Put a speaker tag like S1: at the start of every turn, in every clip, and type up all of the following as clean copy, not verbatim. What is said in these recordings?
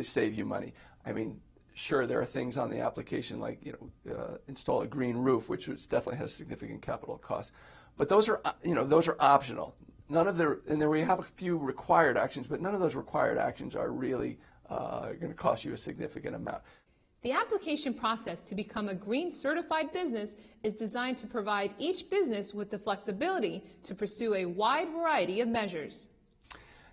S1: save you money. I mean, sure, there are things on the application like, install a green roof, which definitely has significant capital costs. But those are, those are optional. And then we have a few required actions, but none of those required actions are really going to cost you a significant amount.
S2: The application process to become a green certified business is designed to provide each business with the flexibility to pursue a wide variety of measures.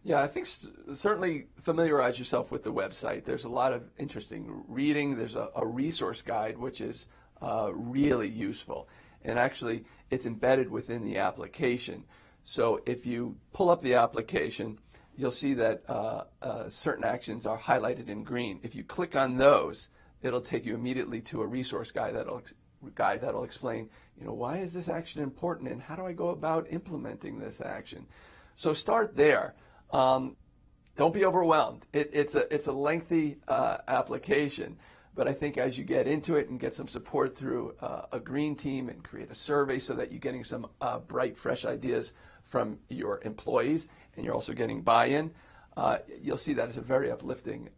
S1: Yeah, I think certainly familiarize yourself with the website. There's a lot of interesting reading. There's a resource guide, which is really useful. And actually, it's embedded within the application. So if you pull up the application, you'll see that certain actions are highlighted in green. If you click on those, it'll take you immediately to a resource guide that'll explain, why is this action important and how do I go about implementing this action? So start there. Don't be overwhelmed. It's a lengthy application, but I think as you get into it and get some support through a green team and create a survey so that you're getting some bright, fresh ideas from your employees and you're also getting buy-in, you'll see that as a very uplifting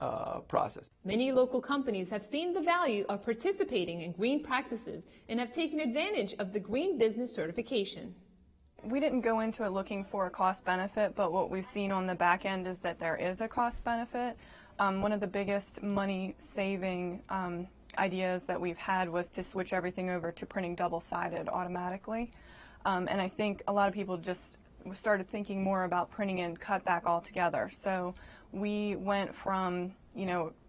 S1: process.
S2: Many local companies have seen the value of participating in green practices and have taken advantage of the Green Business Certification.
S3: We didn't go into it looking for a cost benefit, but what we've seen on the back end is that there is a cost benefit. One of the biggest money-saving ideas that we've had was to switch everything over to printing double-sided automatically. And I think a lot of people just started thinking more about printing in cutback altogether. So we went from,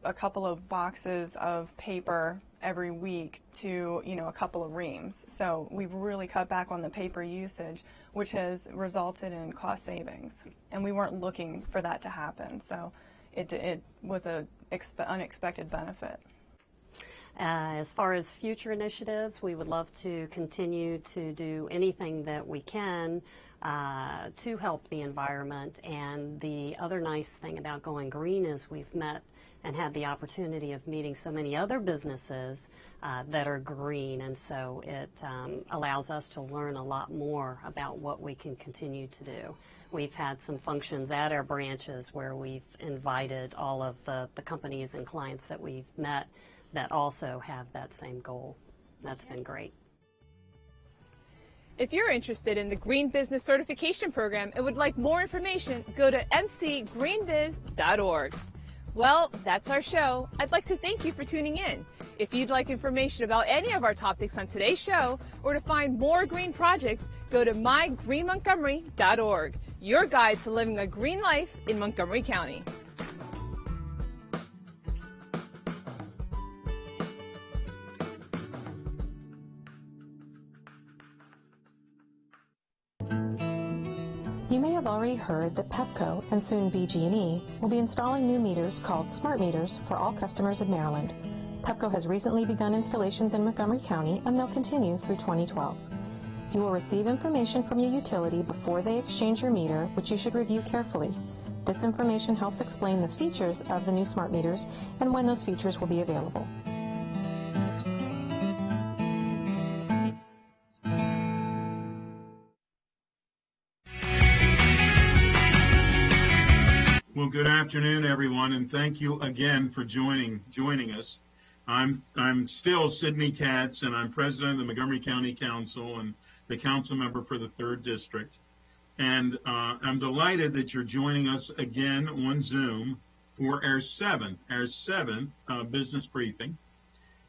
S3: a couple of boxes of paper every week to, a couple of reams. So we've really cut back on the paper usage, which has resulted in cost savings. And we weren't looking for that to happen. So it was an unexpected benefit.
S4: As far as future initiatives, we would love to continue to do anything that we can to help the environment. And the other nice thing about going green is we've met and had the opportunity of meeting so many other businesses that are green, and so it allows us to learn a lot more about what we can continue to do. We've had some functions at our branches where we've invited all of the companies and clients that we've met that also have that same goal. That's been great.
S2: If you're interested in the Green Business Certification Program and would like more information, go to mcgreenbiz.org. Well, that's our show. I'd like to thank you for tuning in. If you'd like information about any of our topics on today's show or to find more green projects, go to mygreenmontgomery.org, your guide to living a green life in Montgomery County.
S5: You may have already heard that Pepco and soon BG&E will be installing new meters called smart meters for all customers in Maryland. Pepco has recently begun installations in Montgomery County and they'll continue through 2012. You will receive information from your utility before they exchange your meter, which you should review carefully. This information helps explain the features of the new smart meters and when those features will be available.
S6: Well, good afternoon, everyone, and thank you again for joining us. I'm still Sidney Katz, and I'm president of the Montgomery County Council and the council member for the 3rd District. And I'm delighted that you're joining us again on Zoom for our seventh business briefing.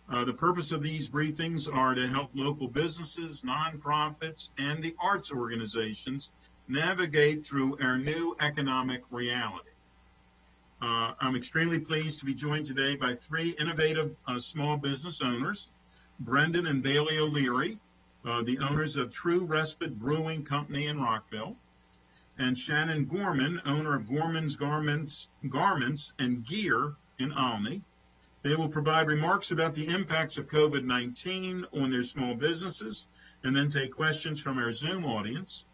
S6: The purpose of these briefings are to help local businesses, nonprofits, and the arts organizations navigate through our new economic reality. I'm extremely pleased to be joined today by 3 innovative small business owners, Brendan and Bailey O'Leary, the owners of True Respite Brewing Company in Rockville, and Shannon Gorman, owner of Gorman's Garments and Gear in Olney. They will provide remarks about the impacts of COVID-19 on their small businesses and then take questions from our Zoom audience.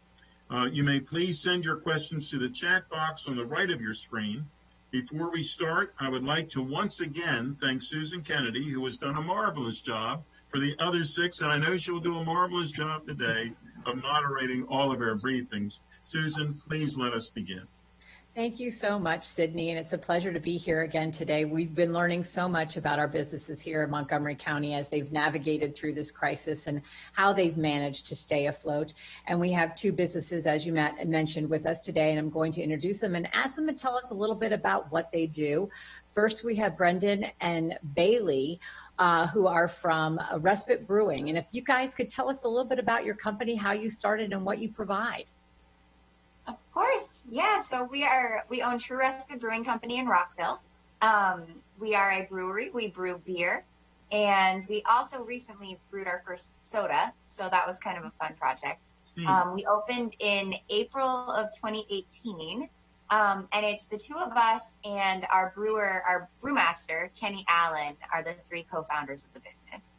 S6: You may please send your questions to the chat box on the right of your screen. Before we start, I would like to once again thank Susan Kennedy, who has done a marvelous job for the other 6, and I know she'll do a marvelous job today of moderating all of our briefings. Susan, please let us begin.
S7: Thank you so much, Sydney, and it's a pleasure to be here again today. We've been learning so much about our businesses here in Montgomery County as they've navigated through this crisis and how they've managed to stay afloat. And we have two businesses, as you mentioned, with us today, and I'm going to introduce them and ask them to tell us a little bit about what they do. First, we have Brendan and Bailey, who are from Respite Brewing. And if you guys could tell us a little bit about your company, how you started, and what you provide.
S8: Of course, yeah. So we own True Respite Brewing Company in Rockville. We are a brewery. We brew beer, and we also recently brewed our first soda. So that was kind of a fun project. We opened in April of 2018, and it's the two of us and our brewmaster Kenny Allen are the three co-founders of the business.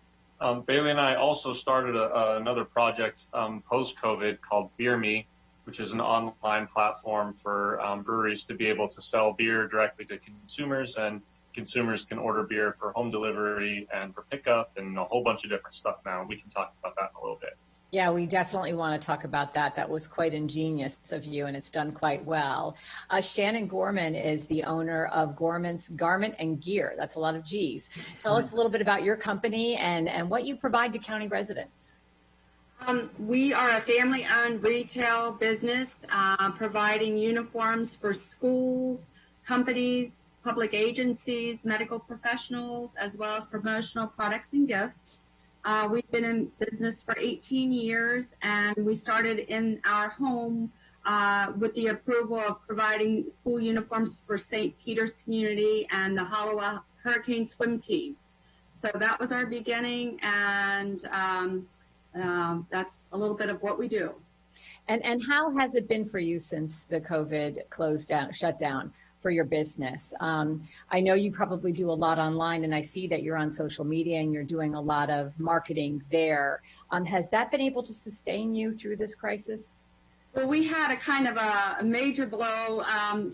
S9: Bailey and I also started another project post-COVID called Beer Me, which is an online platform for breweries to be able to sell beer directly to consumers, and consumers can order beer for home delivery and for pickup and a whole bunch of different stuff now. We can talk about that in a little bit.
S7: Yeah, we definitely want to talk about that. That was quite ingenious of you, and it's done quite well. Shannon Gorman is the owner of Gorman's Garment and Gear. That's a lot of G's. Tell us a little bit about your company and what you provide to county residents.
S10: We are a family-owned retail business providing uniforms for schools, companies, public agencies, medical professionals, as well as promotional products and gifts. We've been in business for 18 years, and we started in our home with the approval of providing school uniforms for St. Peter's community and the Hollowell Hurricane Swim Team. So that was our beginning, and that's a little bit of what we do.
S7: And how has it been for you since the COVID shut down for your business? I know you probably do a lot online, and I see that you're on social media and you're doing a lot of marketing there. Has that been able to sustain you through this crisis?
S10: Well, we had a kind of a major blow.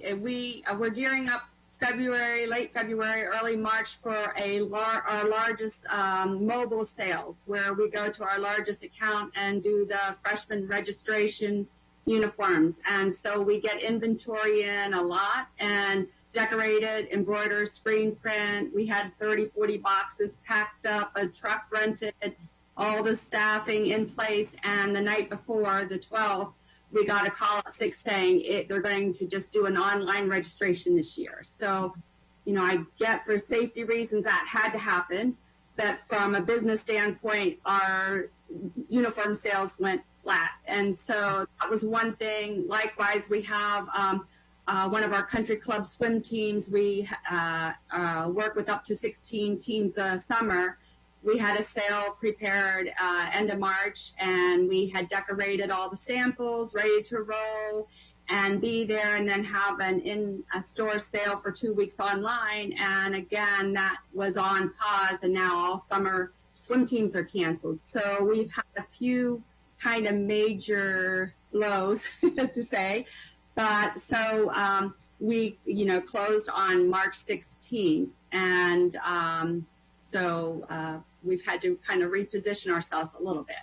S10: We're gearing up late February, early March for our largest mobile sales, where we go to our largest account and do the freshman registration uniforms. And so we get inventory in a lot and decorated, embroidered, screen print. We had 30, 40 boxes packed up, a truck rented, all the staffing in place. And the night before, the 12th, we got a call at 6 saying they're going to just do an online registration this year. So, I get for safety reasons that had to happen, but from a business standpoint, our uniform sales went flat. And so that was one thing. Likewise, we have one of our country club swim teams. We work with up to 16 teams a summer. We had a sale prepared end of March, and we had decorated all the samples, ready to roll and be there, and then have an in-store sale for 2 weeks online. And again, that was on pause, and now all summer swim teams are canceled. So we've had a few kind of major blows, to say. But so we, closed on March 16th, and we've had to kind of reposition ourselves a little bit.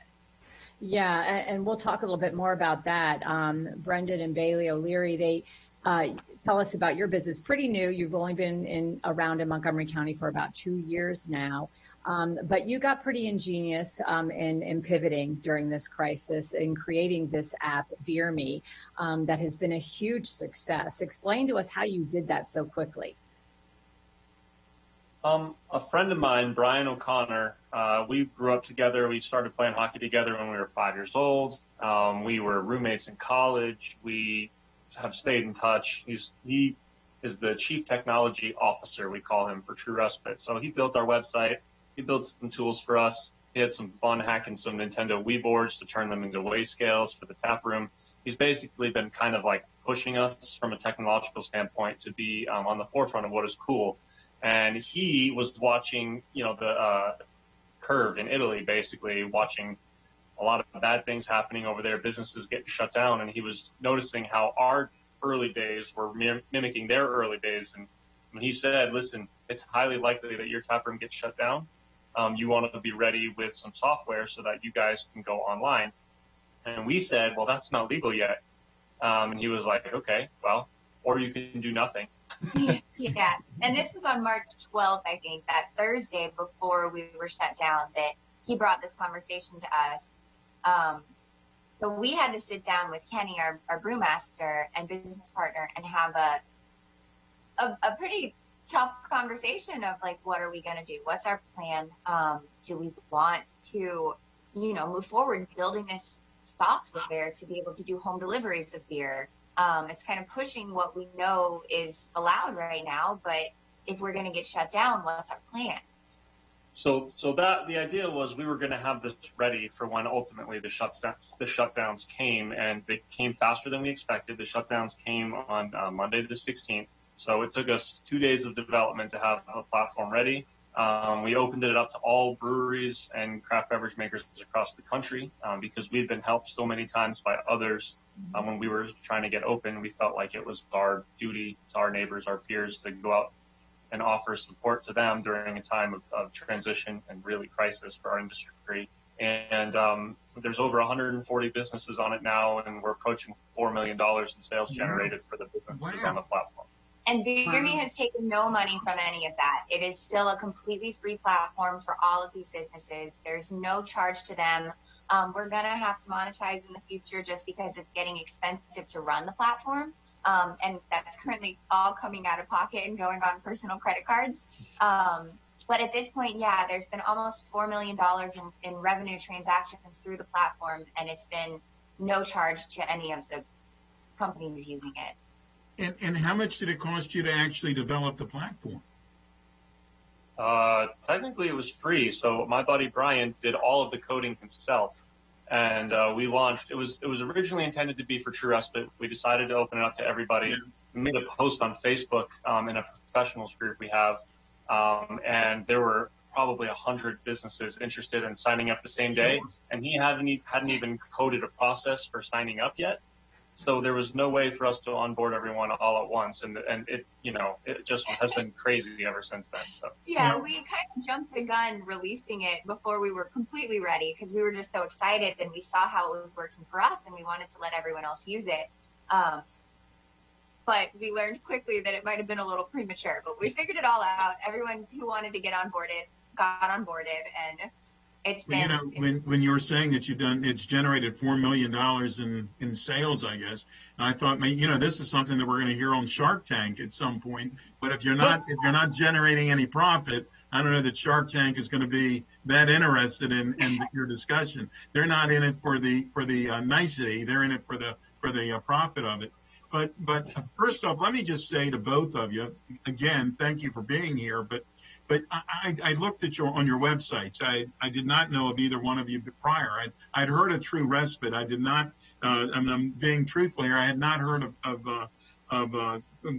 S7: Yeah, and we'll talk a little bit more about that. Brendan and Bailey O'Leary, they tell us about your business. Pretty new. You've only been around in Montgomery County for about 2 years now. But you got pretty ingenious in pivoting during this crisis in creating this app, Beer Me, that has been a huge success. Explain to us how you did that so quickly.
S9: A friend of mine, Brian O'Connor, we grew up together. We started playing hockey together when we were 5 years old. We were roommates in college. We have stayed in touch. He is the chief technology officer, we call him, for True Respite. So he built our website. He built some tools for us. He had some fun hacking some Nintendo Wii boards to turn them into weigh scales for the tap room. He's basically been kind of like pushing us from a technological standpoint to be on the forefront of what is cool. And he was watching, the curve in Italy, basically watching a lot of bad things happening over there, businesses getting shut down. And he was noticing how our early days were mimicking their early days. And when he said, listen, it's highly likely that your tap room gets shut down. You want to be ready with some software so that you guys can go online. And we said, well, that's not legal yet. And he was like, okay, well, or you can do nothing.
S8: Yeah, and this was on March 12th, I think, that Thursday before we were shut down, that he brought this conversation to us. So we had to sit down with Kenny, our brewmaster and business partner, and have a pretty tough conversation of like, what are we going to do? What's our plan? Do we want to, move forward building this software to be able to do home deliveries of beer? It's kind of pushing what we know is allowed right now, but if we're going to get shut down, what's our plan?
S9: So that the idea was we were going to have this ready for when ultimately the shutdowns came, and they came faster than we expected. The shutdowns came on Monday the 16th. So it took us 2 days of development to have a platform ready. We opened it up to all breweries and craft beverage makers across the country because we've been helped so many times by others. When we were trying to get open, we felt like it was our duty to our neighbors, our peers, to go out and offer support to them during a time of transition and really crisis for our industry. And there's over 140 businesses on it now, and we're approaching $4 million in sales generated for the businesses on the platform.
S8: And Beer Me has taken no money from any of that. It is still a completely free platform for all of these businesses. There's no charge to them. We're going to have to monetize in the future just because it's getting expensive to run the platform. And that's currently all coming out of pocket and going on personal credit cards. But at this point, yeah, there's been almost $4 million in revenue transactions through the platform, and it's been no charge to any of the companies using it.
S6: And how much did it cost you to actually develop the platform?
S9: Technically, it was free. So my buddy Brian did all of the coding himself, and we launched. It was originally intended to be for True Respite. We decided to open it up to everybody. We made a post on Facebook in a professionals group we have, and there were probably 100 businesses interested in signing up the same day, and he hadn't even coded a process for signing up yet. So there was no way for us to onboard everyone all at once, and it it just has been crazy ever since then. So
S8: yeah, we kind of jumped the gun releasing it before we were completely ready because we were just so excited and we saw how it was working for us and we wanted to let everyone else use it. But we learned quickly that it might have been a little premature. But we figured it all out. Everyone who wanted to get onboarded got onboarded, and it's been.
S6: When you were saying that it's generated $4 million in sales, I guess, and I thought, this is something that we're going to hear on Shark Tank at some point. But if you're not generating any profit, I don't know that Shark Tank is going to be that interested in your discussion. They're not in it for the nicety. They're in it for the profit of it. But first off, let me just say to both of you again, thank you for being here. But I looked at on your websites. I did not know of either one of you prior. I'd heard of True Respite. I did not. I'm being truthful here. I had not heard of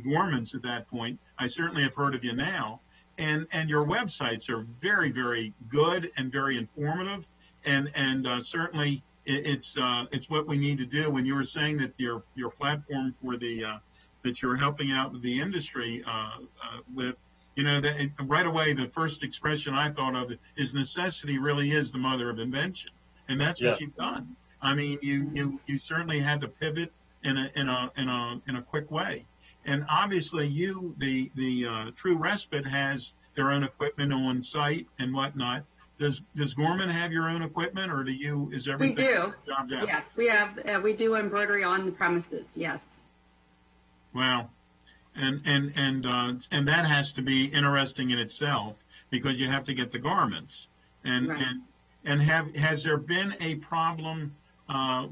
S6: Gorman's at that point. I certainly have heard of you now. And your websites are very, very good and very informative. And certainly it's what we need to do. When you were saying that your platform for that you're helping out with the industry with. That right away, the first expression I thought of is necessity really is the mother of invention, and that's what you've done. I mean, you certainly had to pivot in a quick way, and obviously the True Respite has their own equipment on site and whatnot. Does Gorman have your own equipment, or is everything?
S10: We do. Yes, we have. We do embroidery on the premises. Yes.
S6: Wow. And that has to be interesting in itself because you have to get the garments. Has there been a problem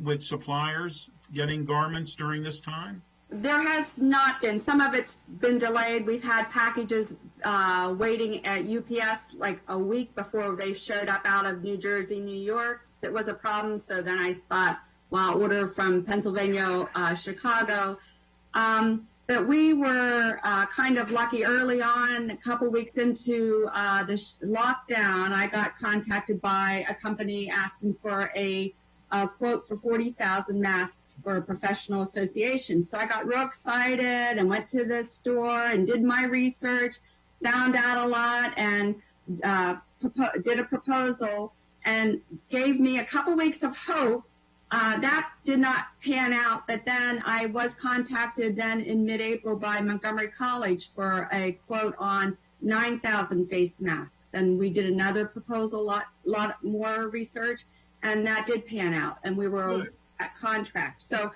S6: with suppliers getting garments during this time?
S10: There has not been. Some of it's been delayed. We've had packages waiting at UPS like a week before they showed up out of New Jersey, New York. That was a problem. So then I thought, well, I'll order from Pennsylvania, Chicago. But we were kind of lucky early on. A couple weeks into the lockdown, I got contacted by a company asking for a quote for 40,000 masks for a professional association. So I got real excited and went to the store and did my research, found out a lot, and did a proposal and gave me a couple weeks of hope That did not pan out, but then I was contacted then in mid-April by Montgomery College for a quote on 9,000 face masks. And we did another proposal, lot more research, and that did pan out, and we were at contract. So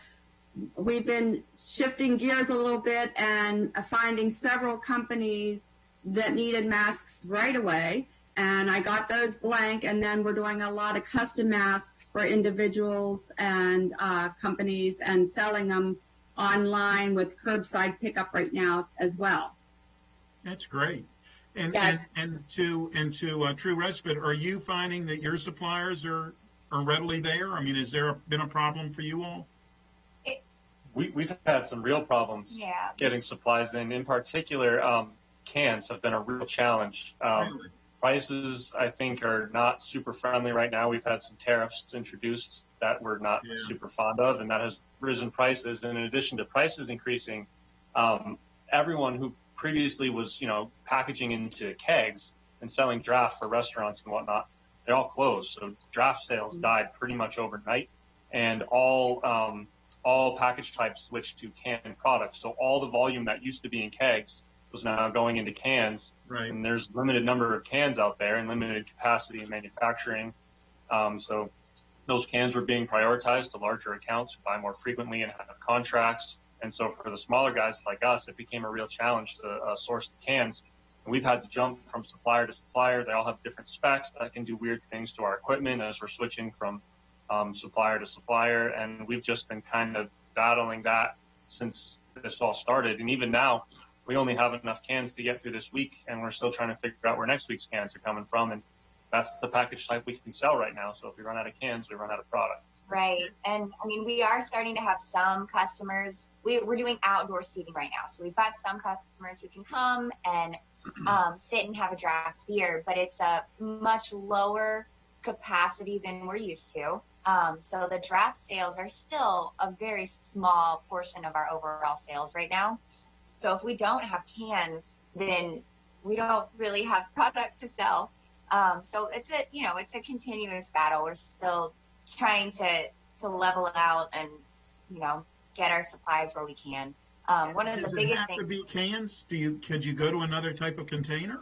S10: we've been shifting gears a little bit and finding several companies that needed masks right away. And I got those blank, and then we're doing a lot of custom masks for individuals and companies and selling them online with curbside pickup right now as well.
S6: That's great. And
S7: Yes.
S6: and to True Respite, are you finding that your suppliers are readily there? I mean, has there been a problem for you all?
S9: We've had some real problems
S8: Yeah.
S9: getting supplies in particular, cans have been a real challenge.
S6: Really?
S9: Prices, I think, are not super friendly right now. We've had some tariffs introduced that we're not super fond of, and that has risen prices. And in addition to prices increasing, everyone who previously was, packaging into kegs and selling draft for restaurants and whatnot, they're all closed. So draft sales died pretty much overnight, and all package types switched to canned products. So all the volume that used to be in kegs was now going into cans.
S6: Right.
S9: And there's a limited number of cans out there and limited capacity in manufacturing. So those cans were being prioritized to larger accounts who buy more frequently and have contracts. And so for the smaller guys like us, it became a real challenge to source the cans. And we've had to jump from supplier to supplier. They all have different specs that can do weird things to our equipment as we're switching from supplier to supplier. And we've just been kind of battling that since this all started. And even now, we only have enough cans to get through this week, and we're still trying to figure out where next week's cans are coming from. And that's the package type we can sell right now. So if we run out of cans, we run out of product.
S8: Right. And I mean, we are starting to have some customers. We're doing outdoor seating right now. So we've got some customers who can come and sit and have a draft beer, but it's a much lower capacity than we're used to. So the draft sales are still a very small portion of our overall sales right now. So if we don't have cans, then we don't really have product to sell. So it's a continuous battle. We're still trying to level out and, get our supplies where we can. One of the
S6: Does it
S8: biggest
S6: have
S8: things.
S6: to be cans? Could you go to another type of container?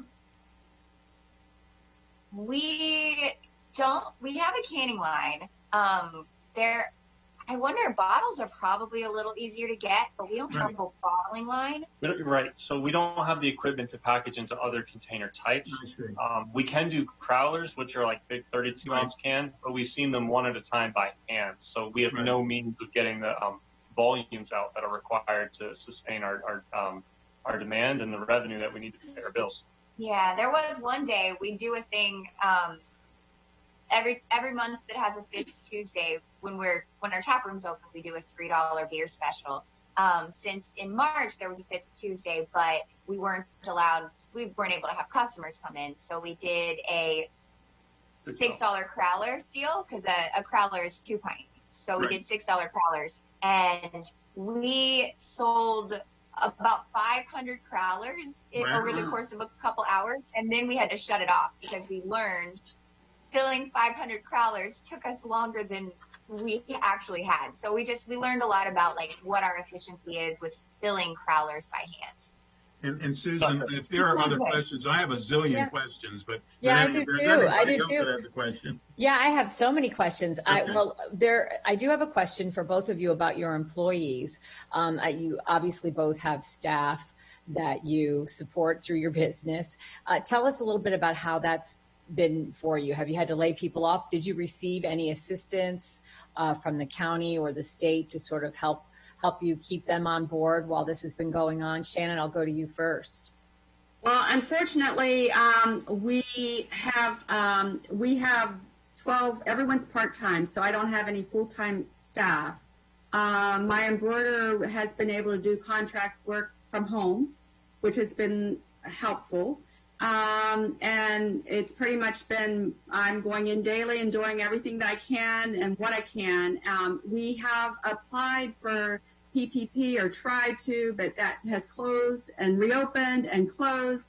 S8: We have a canning line. I wonder, bottles are probably a little easier to get, but we don't have a bottling line.
S9: Right. So we don't have the equipment to package into other container types.
S6: I see.
S9: We can do crowlers, which are like big 32-ounce can, but we've seen them one at a time by hand. So we have no means of getting the volumes out that are required to sustain our demand and the revenue that we need to pay our bills.
S8: Yeah, there was one day we do a thing every month that has a fifth Tuesday when our tap room's open. We do a $3 beer special. Since in March there was a fifth Tuesday, but we weren't able to have customers come in, so we did a $6 crowler deal because a crowler is 2 pints. So we did $6 crowlers, and we sold about 500 crowlers over the course of a couple hours, and then we had to shut it off because we learned filling 500 crowlers took us longer than we actually had. So we learned a lot about what our efficiency is with filling crowlers by hand.
S6: And Susan, if there are other questions, I have a zillion questions, but
S7: I do
S6: there's
S7: too.
S6: everybody else that has a question.
S7: Yeah, I have so many questions.
S6: Okay.
S7: I do have a question for both of you about your employees. You obviously both have staff that you support through your business. Tell us a little bit about how that's been for you. Have you had to lay people off? Did you receive any assistance from the county or the state to sort of help you keep them on board while this has been going on? Shannon, I'll go to you first.
S10: Well, unfortunately, we have 12. Everyone's part-time, so I don't have any full-time staff. My embroiderer has been able to do contract work from home, which has been helpful. And it's pretty much been, I'm going in daily and doing everything that I can and what I can. We have applied for PPP or tried to, but that has closed and reopened and closed.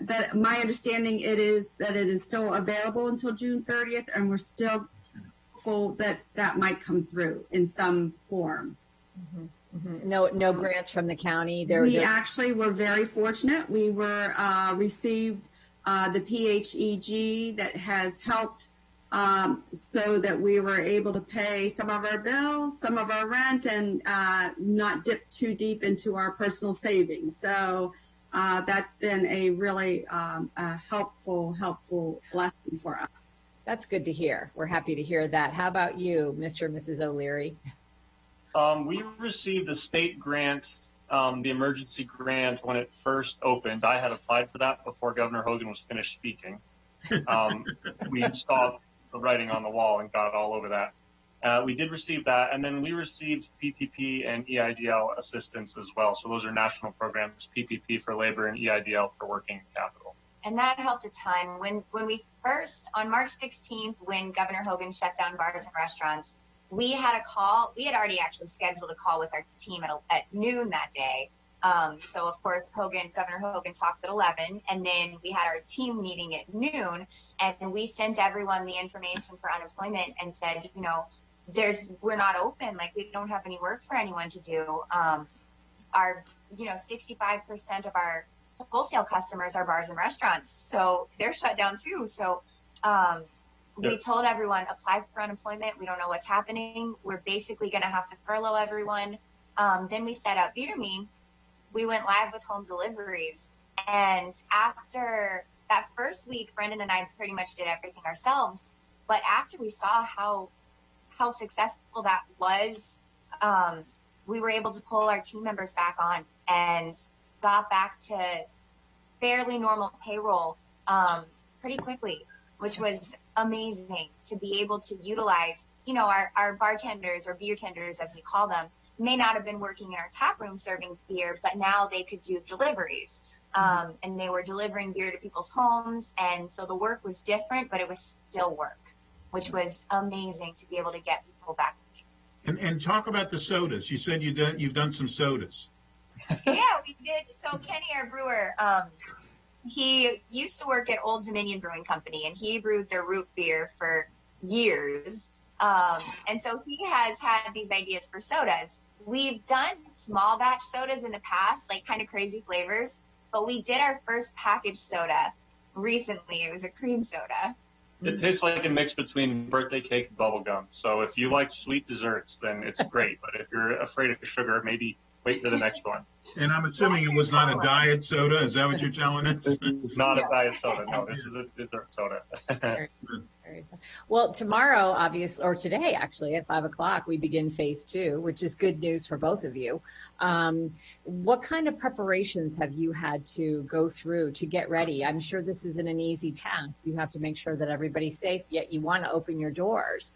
S10: But my understanding that it is still available until June 30th, and we're still hopeful that that might come through in some form.
S7: No grants from the county.
S10: We actually were very fortunate. We were received the PHEG that has helped so that we were able to pay some of our bills, some of our rent, and not dip too deep into our personal savings. So that's been a really helpful lesson for us.
S7: That's good to hear. We're happy to hear that. How about you, Mr. and Mrs. O'Leary?
S9: We received the state grants, the emergency grant when it first opened. I had applied for that before Governor Hogan was finished speaking. We saw the writing on the wall and got all over that. We did receive that, and then we received PPP and EIDL assistance as well. So those are national programs, PPP for labor and EIDL for working capital.
S8: And that helped a ton. When we first, on March 16th, when Governor Hogan shut down bars and restaurants, we had a call. We had already actually scheduled a call with our team at noon that day. So of course, Governor Hogan talked at 11, and then we had our team meeting at noon, and we sent everyone the information for unemployment and said, we're not open. Like, we don't have any work for anyone to do. Our 65% of our wholesale customers are bars and restaurants, so they're shut down too. So we told everyone, apply for unemployment. We don't know what's happening. We're basically going to have to furlough everyone. Then we set up Beer Me. We went live with home deliveries. And after that first week, Brendan and I pretty much did everything ourselves. But after we saw how successful that was, we were able to pull our team members back on and got back to fairly normal payroll pretty quickly, which was amazing to be able to utilize, our bartenders or beer tenders, as we call them, may not have been working in our tap room serving beer, but now they could do deliveries. And they were delivering beer to people's homes. And so the work was different, but it was still work, which was amazing to be able to get people back.
S6: And talk about the sodas. You said you've done some sodas.
S8: Yeah, we did. So Kenny, our brewer, he used to work at Old Dominion Brewing Company, and he brewed their root beer for years. And so he has had these ideas for sodas. We've done small batch sodas in the past, like kind of crazy flavors, but we did our first packaged soda recently. It was a cream soda.
S9: It tastes like a mix between birthday cake and bubble gum. So if you like sweet desserts, then it's great. But if you're afraid of sugar, maybe wait for the next one.
S6: And I'm assuming it was not a diet soda. Is that what you're telling us?
S9: Not a diet soda. No, this is a dessert soda.
S7: Very fun. Well, tomorrow, obviously, or today, actually, at 5 o'clock, we begin phase 2, which is good news for both of you. What kind of preparations have you had to go through to get ready? I'm sure this isn't an easy task. You have to make sure that everybody's safe, yet you want to open your doors.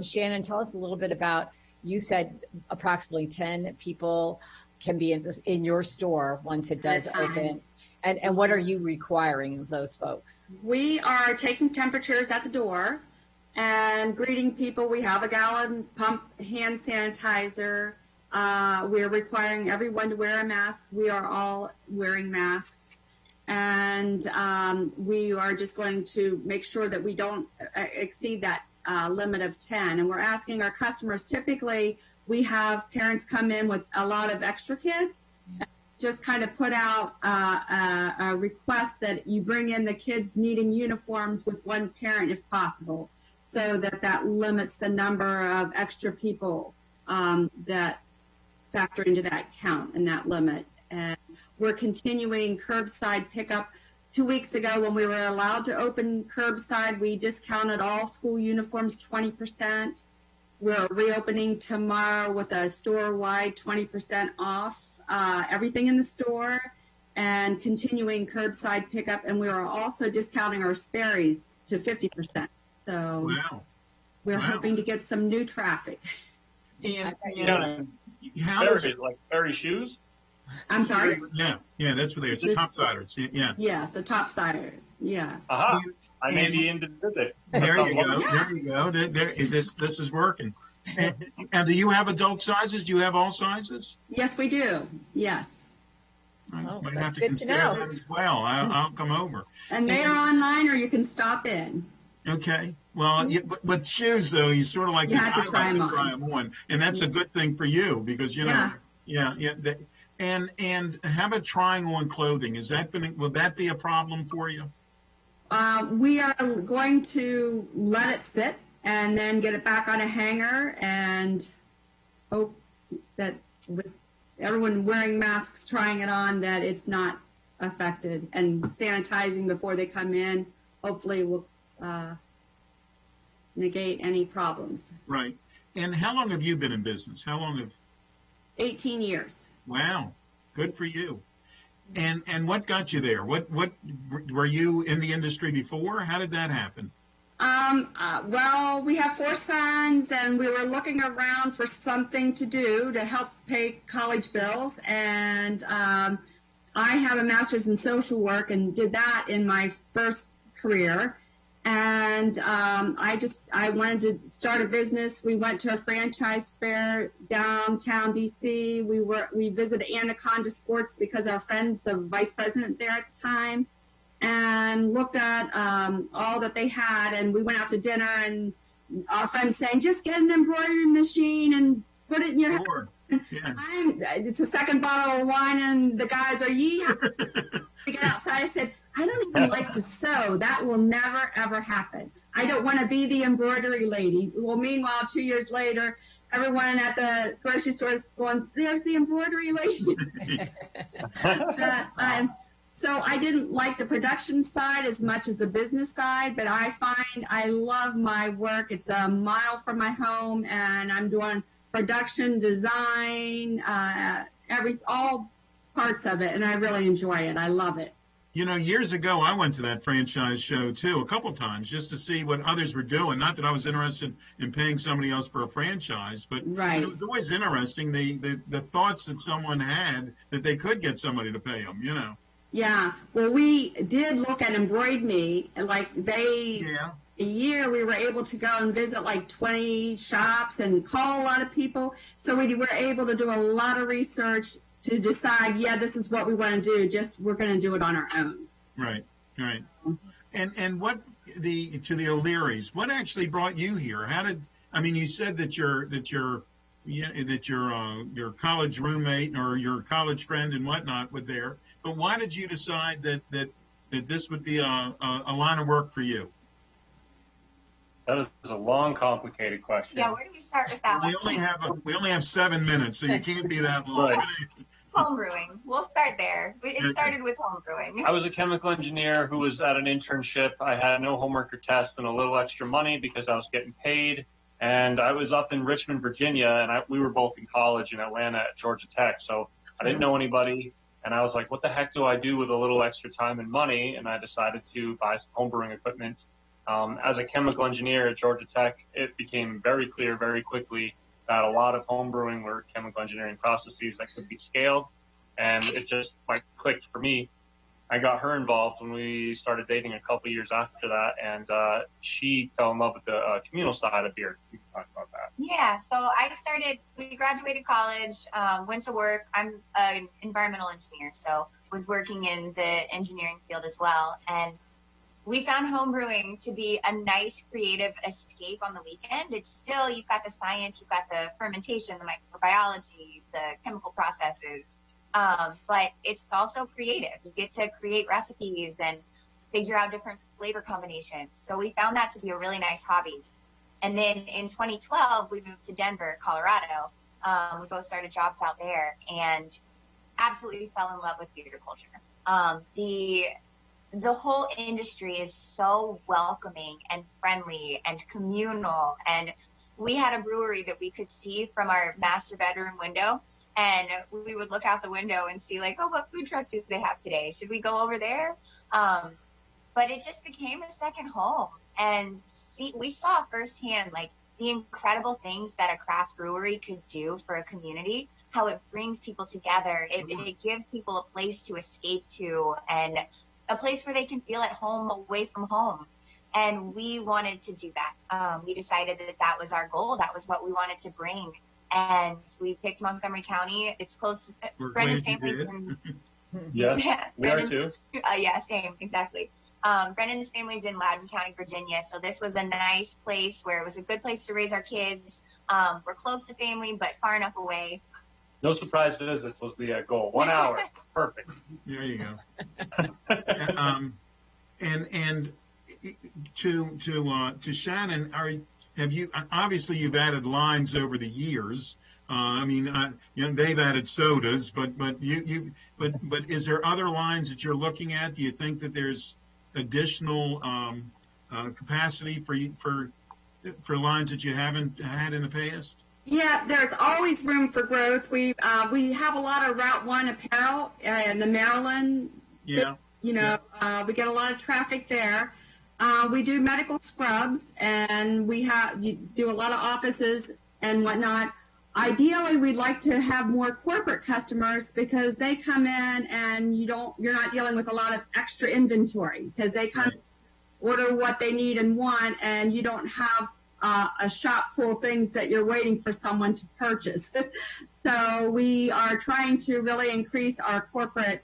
S7: Shannon, tell us a little bit about, you said approximately 10 people can be in your store once it does open. And what are you requiring of those folks?
S10: We are taking temperatures at the door and greeting people. We have a gallon pump hand sanitizer. We're requiring everyone to wear a mask. We are all wearing masks. And we are just going to make sure that we don't exceed that limit of 10. And we're asking our customers, typically we have parents come in with a lot of extra kids. Just kind of put out a request that you bring in the kids needing uniforms with one parent if possible, so that limits the number of extra people that factor into that count and that limit. And we're continuing curbside pickup. 2 weeks ago, when we were allowed to open curbside, we discounted all school uniforms 20%. We're reopening tomorrow with a store-wide 20% off. Everything in the store, and continuing curbside pickup, and we are also discounting our Sperry's to 50%. So we're hoping to get some new traffic.
S6: And
S9: like Sperry shoes?
S10: I'm sorry?
S6: Yeah, that's what they are. It's the topsiders. Yeah.
S10: Yes, the topsider. Yeah.
S9: Aha. I may be into visit.
S6: There you go. There you go. This is working. And do you have adult sizes? Do you have all sizes?
S10: Yes, we do. Yes.
S6: I might have to consider that as well. I'll come over.
S10: And they are online, or you can stop in.
S6: Okay. Well, with shoes though, you sort of like
S10: You have to try them
S6: on, and that's a good thing for you because yeah. And how about trying on clothing? Will that be a problem for you?
S10: We are going to let it sit and then get it back on a hanger and hope that with everyone wearing masks, trying it on, that it's not affected, and sanitizing before they come in hopefully will negate any problems.
S6: Right. And how long have you been in business?
S10: 18 years.
S6: Wow. Good for you. And what got you there? What were you in the industry before? How did that happen?
S10: Well, we have 4 sons, and we were looking around for something to do to help pay college bills. And I have a master's in social work and did that in my first career. And I wanted to start a business. We went to a franchise fair downtown DC. We visited Anaconda Sports because our friend's the vice president there at the time, and looked at all that they had. And we went out to dinner, and our friend saying, "Just get an embroidery machine and put it in your."
S6: Sure. Yes.
S10: It's the second bottle of wine, and the guys are We get outside. I said, "I don't even like to sew. That will never, ever happen. I don't want to be the embroidery lady." Well, meanwhile, 2 years later, everyone at the grocery store is going, "There's the embroidery lady." So I didn't like the production side as much as the business side, but I find I love my work. It's a mile from my home, and I'm doing production, design, all parts of it, and I really enjoy it. I love it.
S6: Years ago, I went to that franchise show too, a couple times, just to see what others were doing. Not that I was interested in paying somebody else for a franchise, but
S10: right.
S6: It was always interesting, the thoughts that someone had that they could get somebody to pay them,
S10: Yeah, well, we did look at Embroid Me, like a year we were able to go and visit like 20 shops and call a lot of people. So we were able to do a lot of research to decide, this is what we want to do. We're going to do it on our own.
S6: Right. And what to the O'Learys, what actually brought you here? You said that your college roommate or your college friend and whatnot were there, but why did you decide that this would be a line of work for you?
S9: That is a long, complicated question.
S8: Yeah, where do we start with that?
S6: We only have 7 minutes, so you can't be that long.
S9: Right.
S8: Homebrewing. We'll start there. It started with homebrewing.
S9: I was a chemical engineer who was at an internship. I had no homework or tests and a little extra money because I was getting paid. And I was up in Richmond, Virginia, and we were both in college in Atlanta at Georgia Tech. So I didn't know anybody. And I was like, what the heck do I do with a little extra time and money? And I decided to buy some homebrewing equipment. As a chemical engineer at Georgia Tech, it became very clear very quickly that a lot of homebrewing were chemical engineering processes that could be scaled. And it just clicked for me. I got her involved when we started dating a couple years after that, and she fell in love with the communal side of beer. We can talk about that.
S8: Yeah, so we graduated college, went to work. I'm an environmental engineer, so was working in the engineering field as well. And we found homebrewing to be a nice creative escape on the weekend. It's still, you've got the science, you've got the fermentation, the microbiology, the chemical processes. But it's also creative. You get to create recipes and figure out different flavor combinations. So we found that to be a really nice hobby. And then in 2012, we moved to Denver, Colorado. We both started jobs out there and absolutely fell in love with beer culture. The whole industry is so welcoming and friendly and communal. And we had a brewery that we could see from our master bedroom window. And we would look out the window and see what food truck do they have today? Should we go over there? But it just became a second home. And we saw firsthand, the incredible things that a craft brewery could do for a community, how it brings people together. It gives people a place to escape to and a place where they can feel at home away from home. And we wanted to do that. We decided that was our goal. That was what we wanted to bring. And we picked Montgomery County. It's close. Brendan's family.
S9: Yes, we are too.
S8: Yeah, same, exactly. Brendan's family's in Loudoun County, Virginia, so this was a nice place where it was a good place to raise our kids. We're close to family, but far enough away.
S9: No surprise visits was the goal. 1 hour, perfect.
S6: There you go. And to Shannon, have you obviously you've added lines over the years? They've added sodas, but is there other lines that you're looking at? Do you think that there's additional capacity for lines that you haven't had in the past?
S10: Yeah, there's always room for growth. We have a lot of Route 1 apparel in the Maryland.
S6: Yeah.
S10: We get a lot of traffic there. We do medical scrubs, and we do a lot of offices and whatnot. Ideally, we'd like to have more corporate customers because they come in and you're not dealing with a lot of extra inventory because they come order what they need and want, and you don't have a shop full of things that you're waiting for someone to purchase. So we are trying to really increase our corporate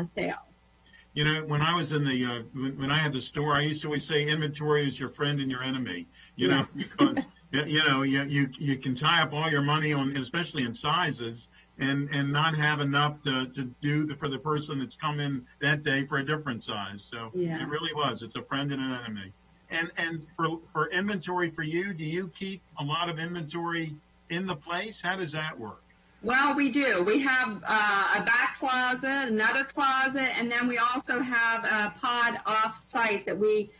S10: sales.
S6: When I was when I had the store, I used to always say inventory is your friend and your enemy, because you can tie up all your money on, especially in sizes, and not have enough to do for the person that's come in that day for a different size. So It really was. It's a friend and an enemy. And for inventory for you, do you keep a lot of inventory in the place? How does that work?
S10: Well, we do. We have a back closet, another closet, and then we also have a pod off-site that we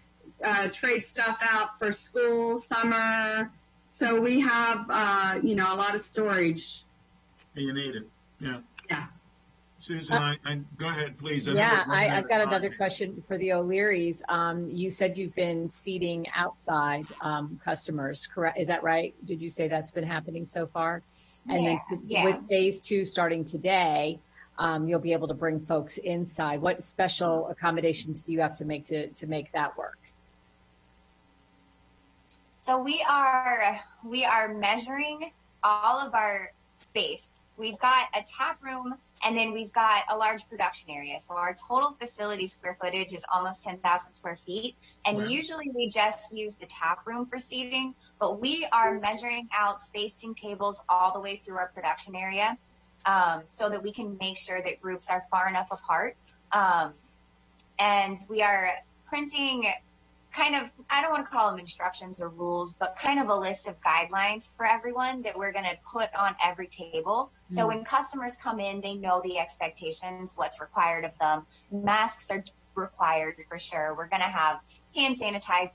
S10: trade stuff out for school, summer. So we have, a lot of storage.
S6: You need it. Yeah.
S10: Yeah.
S6: Susan, go ahead, please.
S7: I've got another question for the O'Learys. You said you've been seating outside customers, correct? Is that right? Did you say that's been happening so far? And then with phase 2 starting today, you'll be able to bring folks inside. What special accommodations do you have to make to make that work?
S8: So we are measuring all of our space. We've got a tap room, and then we've got a large production area. So our total facility square footage is almost 10,000 square feet. And usually we just use the tap room for seating, but we are measuring out spacing tables all the way through our production area, so that we can make sure that groups are far enough apart. And we are printing kind of, I don't want to call them instructions or rules, but kind of a list of guidelines for everyone that we're going to put on every table. So when customers come in, they know the expectations, what's required of them. Masks are required for sure. We're going to have hand sanitizer.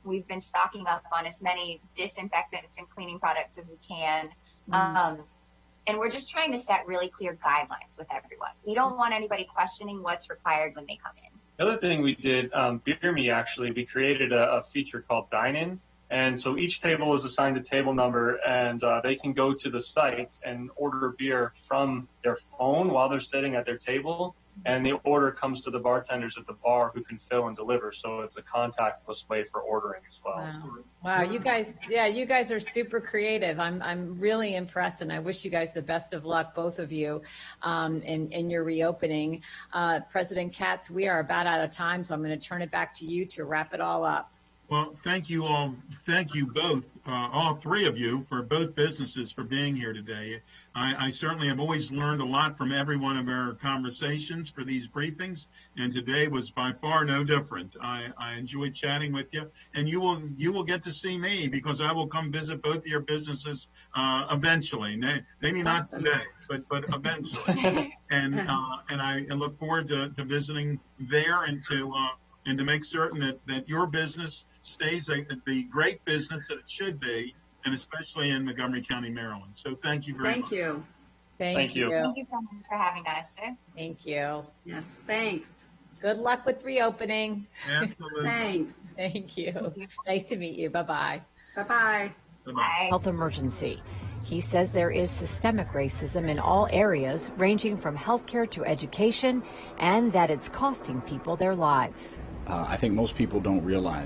S8: We've been stocking up on as many disinfectants and cleaning products as we can. And we're just trying to set really clear guidelines with everyone. We don't want anybody questioning what's required when they come in.
S9: The other thing we did, Beer Me actually, we created a feature called Dine In. And so each table is assigned a table number, and they can go to the site and order beer from their phone while they're sitting at their table. And the order comes to the bartenders at the bar who can fill and deliver. So it's a contactless way for ordering as well.
S7: Wow, you guys are super creative. I'm really impressed, and I wish you guys the best of luck, both of you, in your reopening. President Katz, we are about out of time, so I'm going to turn it back to you to wrap it all up.
S6: Well, thank you all. Thank you both, all three of you, for both businesses for being here today. I certainly have always learned a lot from every one of our conversations for these briefings, and today was by far no different. I enjoyed chatting with you, and you will get to see me because I will come visit both of your businesses eventually. Maybe not today, but eventually. and I look forward to visiting there and to make certain that your business stays the great business that it should be, and especially in Montgomery County, Maryland. So thank you very much.
S10: Thank you.
S7: Thank you.
S8: Thank you so much for having us.
S7: Thank you.
S10: Yes, thanks.
S7: Good luck with reopening.
S6: Absolutely.
S10: Thank
S7: Thank you. Nice to meet you. Bye-bye.
S10: Bye-bye.
S6: Bye-bye.
S11: Health emergency. He says there is systemic racism in all areas, ranging from healthcare to education, and that it's costing people their lives.
S12: I think most people don't realize